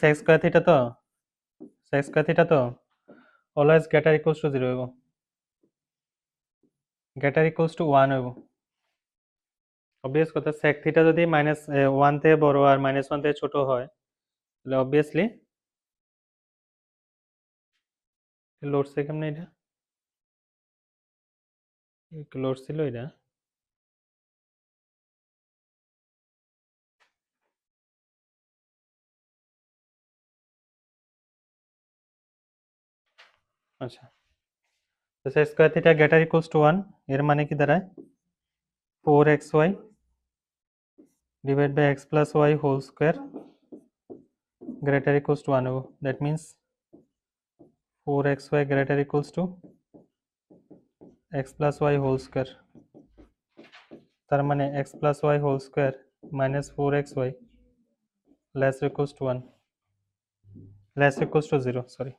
sec square theta তো sec square theta তো always greater equals to 0 হইব greater equals to 1 হইব obvious কথা sec theta যদি -1 থেকে বড় আর -1 থেকে ছোট হয় তাহলে obviously লড়ছে কেমনে এটা একটু লড়ছিল এটা আচ্ছা তো sec square theta greater equals to 1 এর মানে কি দাঁড়ায় 4xy divided by x plus y whole square greater equals to 1 হইব that means 4xy greater equals to x plus y whole square তার মানে x plus y whole square minus 4xy less equals to 1 less equals to 0 sorry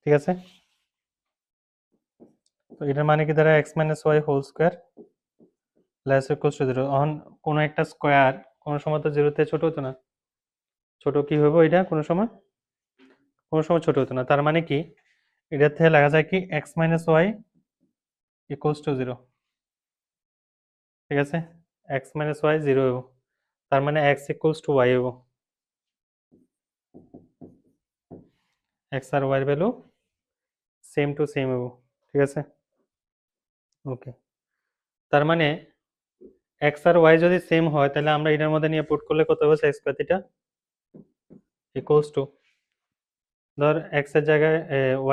ঠিক আছে তো এটার মানে কি দাঁড়ায় x minus y whole square less equals to 0 এখন কোনো একটা স্কয়ার কোনো সময় তো 0 থেকে ছোট হতো না ছোট কি হইব এটা কোনো সময় ছোট হতো না তার মানে কি এটার থেকে লেখা যায় কি x minus y equals to 0 ঠিক আছে x minus y 0 হইব তার মানে x equals to y হইব x আর y এর ভ্যালু সেম টু সেম হইব ঠিক আছে ওকে তার মানে x আর y যদি সেম হয় তাহলে আমরা এটার মধ্যে নিয়ে পুট করলে কত হবে x square theta equals to ধর x এর জায়গায়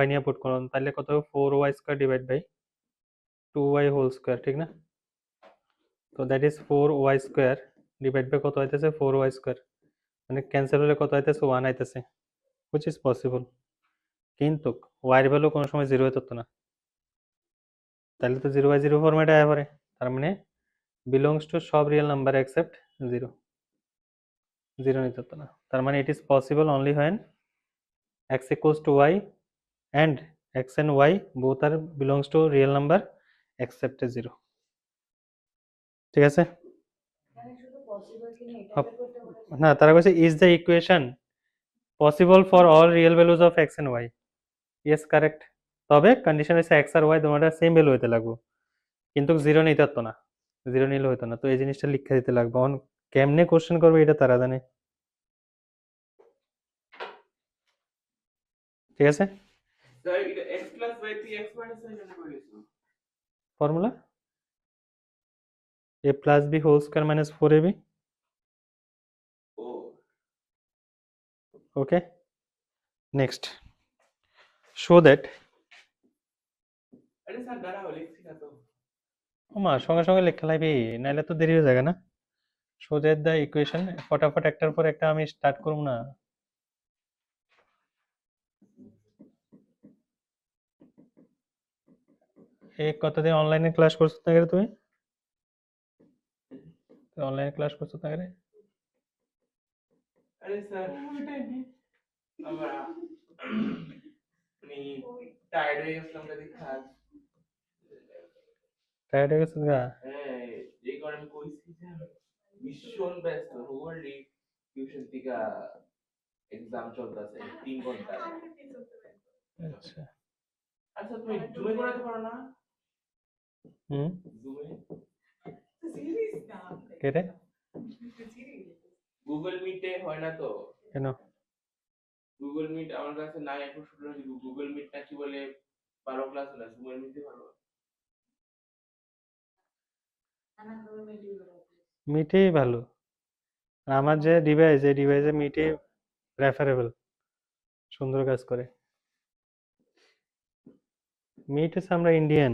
y নিয়ে পুট করলাম তাহলে কত হবে 4y square divide by 2y whole square ঠিক না তো that is 4y square divide by কত হইতেছে 4y স্কয়ার মানে ক্যান্সেল হলে কত হইতেছে 1 আইতেছে which is possible কিন্তু y এর ভ্যালু কোনো সময় 0 হইতো না তাহলে তো 0/0 ফরম্যাটে আয়া পড়ে তার মানে belongs to সব রিয়েল নাম্বার except 0 0 নিতে হতো না তার মানে it is possible only when x equals to y and x and y both are belongs to real number except 0 ঠিক আছে না তারা কইছে is the equation possible for all real values of x and y yes correct তবে condition হইছে x আর y দুটোটা same value হইতে লাগবে কিন্তু 0 নিতে হতো না 0 নিলে হইতো না তো এই জিনিসটা লিখে দিতে লাগবে অন কেমনে কোশ্চেন করবে এটা তারা জানে ঠিক আছে স্যার এটা x প্লাস y তে x মাইনাস y কেন করে দিছো formula a plus b whole square minus 4ab ও okay next show that আরে স্যার দাঁড়াও লিখছি না তো ওমা সঙ্গে সঙ্গে লেখা লাগবে নাইলে তো দেরি হয়ে যাবে না show that the equation ফটাফট একটার পর একটা আমি স্টার্ট করব না এই কতদিন অনলাইনে ক্লাস করছো না গেলে তুমি অনলাইনে ক্লাস করছো না গেলে আরে স্যার ওইটাই নেই আমরা মানে টায়ার্ড হয়ে গেছিলাম কাজে খাস টায়ার্ড হয়ে গেছো গা হ্যাঁ এই কারণে আমি কইছি যে আমি ভীষণ ব্যস্ত ওভারলি টিউশন থেকে এক্সাম চলতেছে 3 ঘন্টা আচ্ছা আচ্ছা তুমি জুমে করাতে পারো না হুম জুমে কে রে গুগল মিটে হয় না তো কেন গুগল মিট আমার কাছে নাই এখন শুরু হয়েছে গুগল মিট নাকি বলে 12 ক্লাস না জুমের মিটে ভালো মিটেই ভালো আর আমার যে ডিভাইস এই ডিভাইসে মিটে প্রেফারেবল সুন্দর কাজ করে মিট হচ্ছে আমরা ইন্ডিয়ান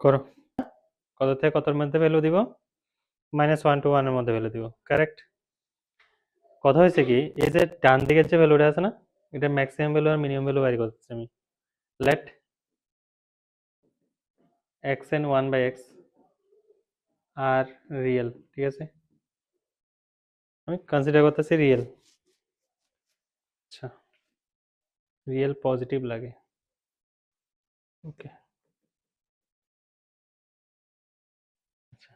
করো কত থেকে কতর মধ্যে ভ্যালু দিব -1 to 1 এর মধ্যে ভ্যালু দিব কারেক্ট কথা হয়েছে কি এই যে ডান দিকের যে ভ্যালুটা আছে না এটা ম্যাক্সিমাম ভ্যালু আর মিনিমাম ভ্যালু বাইর করতেছি আমি লেট xn 1/x আর রিয়েল ঠিক আছে আমি কনসিডার করতেছি রিয়েল আচ্ছা রিয়েল পজিটিভ লাগে ওকে আচ্ছা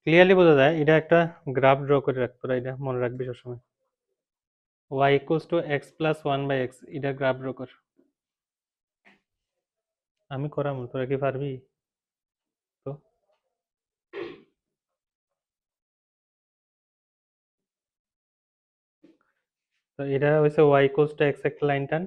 ক্লিয়ারলি বোঝা যায় এটা একটা গ্রাফ ড্র করে রাখতো এটা মনে রাখবি সবসময় y equals to x plus 1/x এটা গ্রাফ ড্র কর আমি করাম তোরা কি পারবি তো তো এটা হইছে y equals to x একটা লাইন টান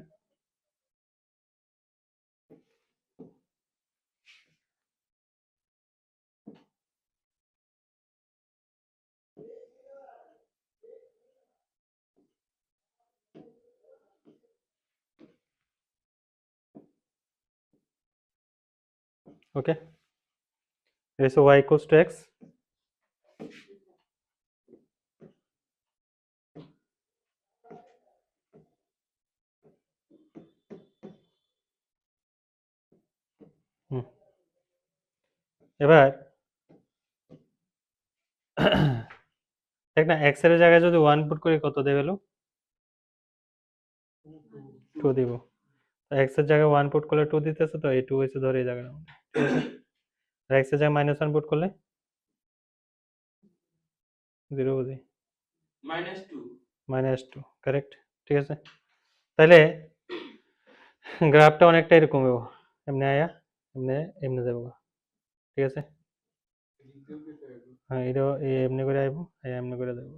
ওকে এটা হইছে y equals to x হুম এবার দেখ না x এর জায়গায় যদি 1 পুট করি কত দেবে ভ্যালু 2 দিব তো x এর জায়গায় 1 পুট করলে 2 দিতেছে তো এই 2 হইছে ধরে এই জায়গার মধ্যে ঠিক আছে আর x এর জায়গায় -1 পুট করলে 0 বুঝি -2 কারেক্ট ঠিক আছে তাহলে গ্রাফটা অনেকটা এরকম হবে এমনি আয়া এমনি এমনি যাবো ঠিক আছে হ্যাঁ এটা এমনি করে আইবো এমনি করে যাবো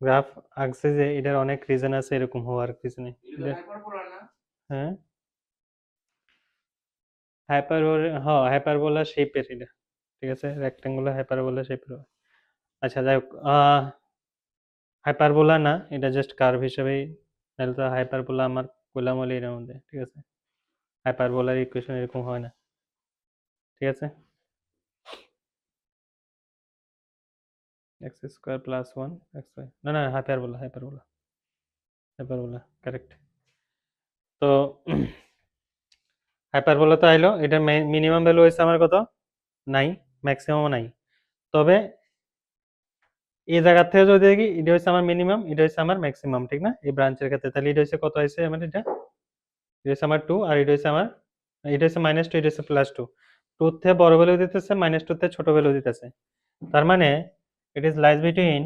গ্রাফ আঁকছে যে এটার অনেক রিজন আছে এরকম হওয়ার পিছনে হ্যাঁ হাইপারবোলা শেপের এটা ঠিক আছে রেক্ট্যাঙ্গুলার হাইপারবোলা শেপের আচ্ছা যাই হোক হাইপারবোলা না এটা জাস্ট কার্ভ হিসেবেই নাহলে তো হাইপারবোলা আমার কইলাম হলে এর মধ্যে ঠিক আছে হাইপারবোলার ইকুয়েশন এরকম হয় না ঠিক আছে x স্কয়ার প্লাস 1 x না না হাইপারবোলা কারেক্ট তো হাইপারবোলা তো আইলো এটা মিনিমাম ভ্যালু হইছে আমার কত নাই ম্যাক্সিমামও নাই তবে এই জায়গা থেকে যদি দেখি এটা হচ্ছে আমার মিনিমাম এটা হচ্ছে আমার ম্যাক্সিমাম ঠিক না এই ব্রাঞ্চের ক্ষেত্রে তাহলে এটা হচ্ছে কত হয়েছে আমার এটা হচ্ছে আমার 2 আর এটা হচ্ছে আমার এটা হচ্ছে -2 এটা হচ্ছে +2 2 থেকে বড় ভ্যালু দিতেছে -2 থেকে ছোট ভ্যালু দিতেছে তার মানে it is lies between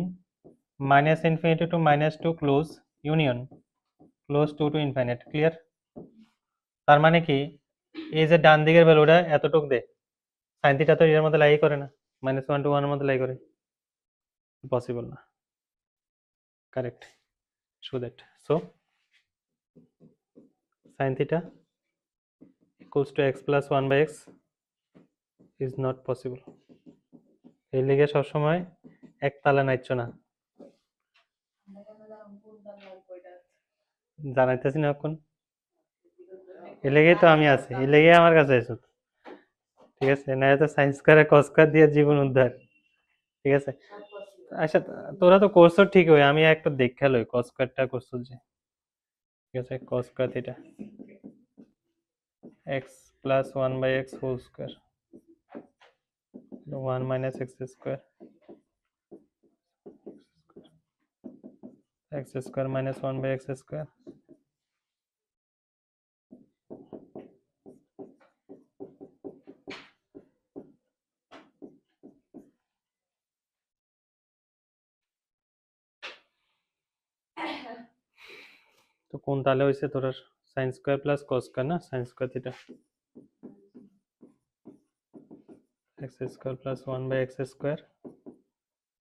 -∞ to -2 close union close to infinite clear তার মানে কি এই যে ডান দিকের ভ্যালুটা এতটুক দে sin থিটা তো এর মধ্যে লাই করে না -1 to 1 এর মধ্যে লাই করে পসিবল না correct show that so sin theta equals to x plus 1/x is not possible এই লিগে সবসময় এক তালে নাইছো না জানাইতেছি না এখন এই লেগেই তো আমি আছি এই লেগেই আমার কাছে এসো ঠিক আছে না তো সায়েন্স করে কস করে দিয়ে জীবন উদ্ধার ঠিক আছে আচ্ছা তোরা তো কোর্সও ঠিক হয় আমি একটা দেখা লই কস স্কয়ারটা কোর্স যে ঠিক আছে cos square theta x plus 1/x whole square 1 minus x square x square minus 1/x square তো কোন তালে হইছে তোর sin square plus cos square না sin square theta x square plus 1/x square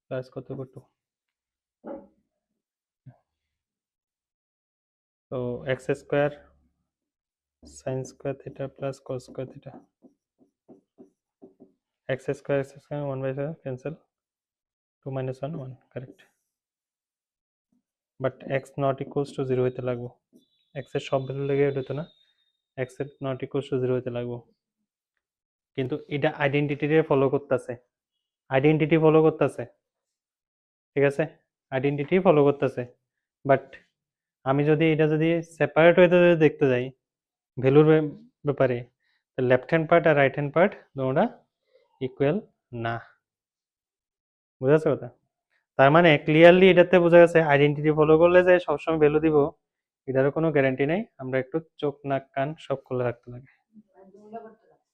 plus কত কত তো x square sin square theta plus cos square theta x square 1/7 cancel 2 minus 1 1 correct but x not equals to 0 হইতে লাগবো x এর সব value লেগে হইতো না এক্স এর নট ইকুয়াল টু 0 হতে লাগবো, কিন্তু এটা আইডেন্টিটিরে ফলো করতেছে, আইডেন্টিটি ফলো করতেছে, ঠিক আছে, আইডেন্টিটি ফলো করতেছে। বাট আমি যদি এটা যদি সেপারেট ওয়েতে যদি দেখতে যাই ভ্যালুর ব্যাপারে, লেফট হ্যান্ড পার্ট আর রাইট হ্যান্ড পার্ট দুটোটা ইকুয়াল না। বুঝা যাচ্ছে কথা? তার মানে ক্লিয়ারলি এটাতে বোঝা গেছে আইডেন্টিটি ফলো করলে যে সবসময় ভ্যালু দিব এটারও কোনো গ্যারান্টি নেই, আমরা একটু চোখ নাক কান সব খুলে রাখতে লাগে।